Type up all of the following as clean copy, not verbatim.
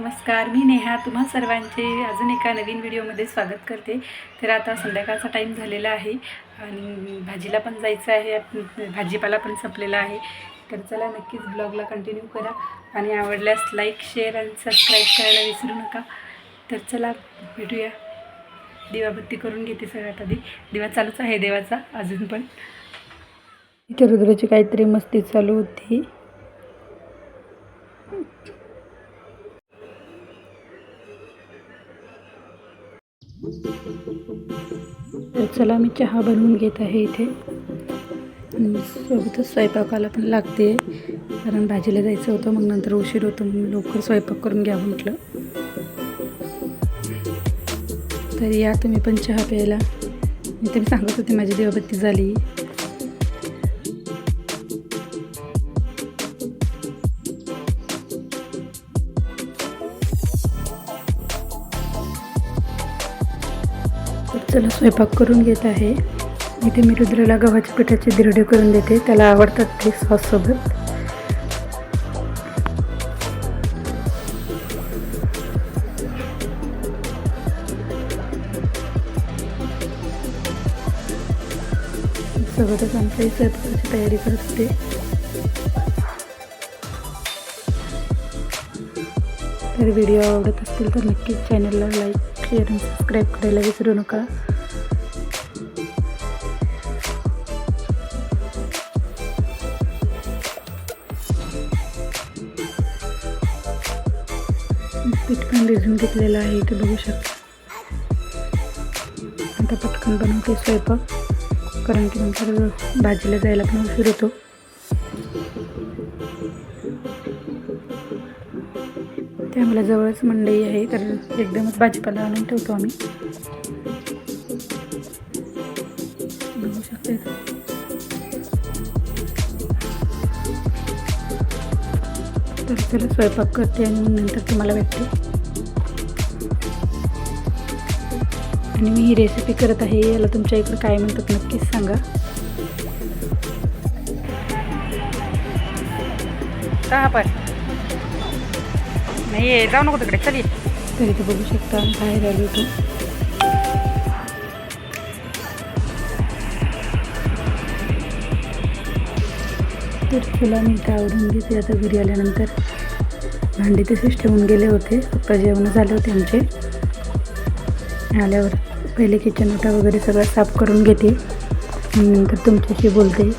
नमस्कार, मी नेहा तुम्हा सर्वांचे अजून एका नवीन व्हिडिओमध्ये स्वागत करते। तर आता संध्याकाळचा टाईम झालेला आहे आणि भाजीला पण जायचं आहे, भाजीपाला पण संपलेला आहे। तर चला नक्कीच ब्लॉगला कंटिन्यू करा आणि आवडल्यास लाईक शेअर आणि सबस्क्राईब करायला विसरू नका। तर चला भेटूया। दिवाबत्ती करून घेते सगळ्यात आधी, दिवा चालूच आहे देवाचा अजून पण। इथे रुद्राची काहीतरी मस्ती चालू होती। तर चला मी चहा बनवून घेत आहे इथे आणि सोबतच स्वयंपाकाला पण लागते, कारण भाजीला जायचं होतं, मग नंतर उशीर होतो म्हणून लवकर स्वयंपाक करून घ्यावं म्हटलं। तर या तुम्ही पण चहा प्यायला। मी तर सांगत होते माझी दिवाबत्ती झाली। तर चला स्वयंपाक करून घेत आहे। इथे मी रुद्राला गव्हाच्या पिठाचे धिरडे करून देते, त्याला आवडतात ते सॉस सोबत। सोबतच आमच्याही स्वयंपाकाची तयारी करत होते। तर व्हिडिओ आवडत असतील तर नक्कीच चॅनलला लाईक शेअर आणि सबस्क्राईब करायला विसरू नका। पीठ पण भिजवून घेतलेलं आहे, इथे बघू शकता। आता पटकन बनवते स्वयंपाक, कारण की नंतर भाजीला जायला पण उशीर होतो। त्यामुळे जवळच मंडई आहे, तर एकदमच भाजीपाला आणून ठेवतो आम्ही। बघू शकता तर चला स्वयंपाक करते आणि मग नंतर तुम्हाला भेटते। आणि मी ही रेसिपी करत आहे, याला तुमच्या इकडे काय म्हणतात नक्कीच सांगा। कहाँ पर नाही जाऊ नको तिकडे, चल। तर इथे बघू शकता बाहेर आलो होतो। तर तुला मी इथं आवडून घेते। आता घरी आल्यानंतर भांडी तसेच ठेवून गेले होते, पप्पा जेवण झाले होते आमचे। आल्यावर पहिले किचन ओटा वगैरे सगळं साफ करून घेते आणि नंतर तुमच्याशी बोलते।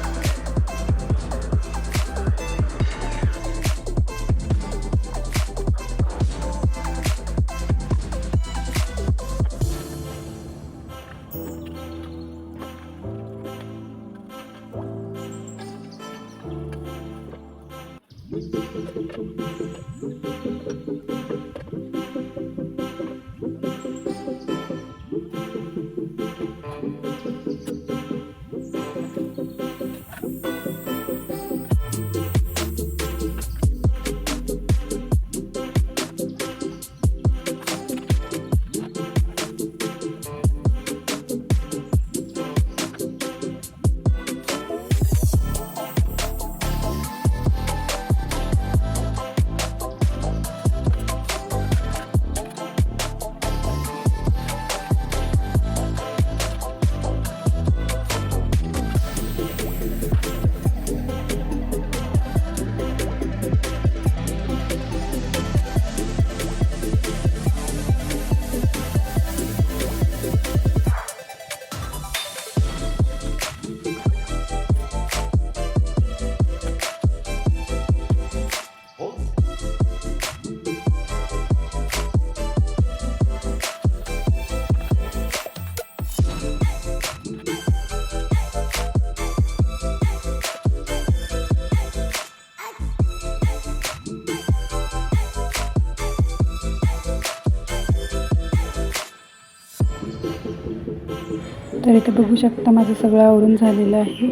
तर इथे बघू शकता माझं सगळं आवरून झालेलं आहे।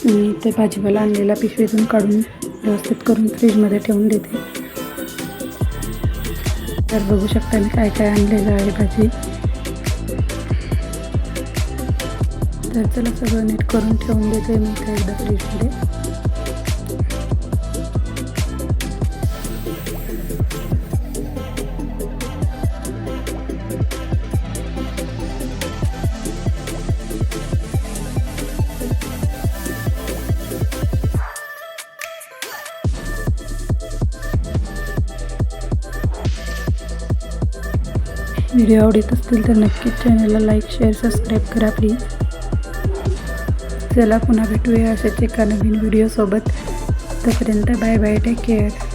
मी ते भाजीपाला आणलेला पिशवीतून काढून व्यवस्थित करून फ्रीजमध्ये ठेवून देते। तर बघू शकता मी काय काय आणलेलं आहे भाजी। तर चला सगळं नीट करून ठेवून देते मी एकदा फ्रीजमध्ये। व्हिडिओ आवडत असतील तर नक्कीच चॅनलला लाईक शेअर सबस्क्राईब करा प्लीज. चला पुन्हा भेटूया अशाच एका नवीन व्हिडिओसोबत. तोपर्यंत बाय बाय, टेक केअर.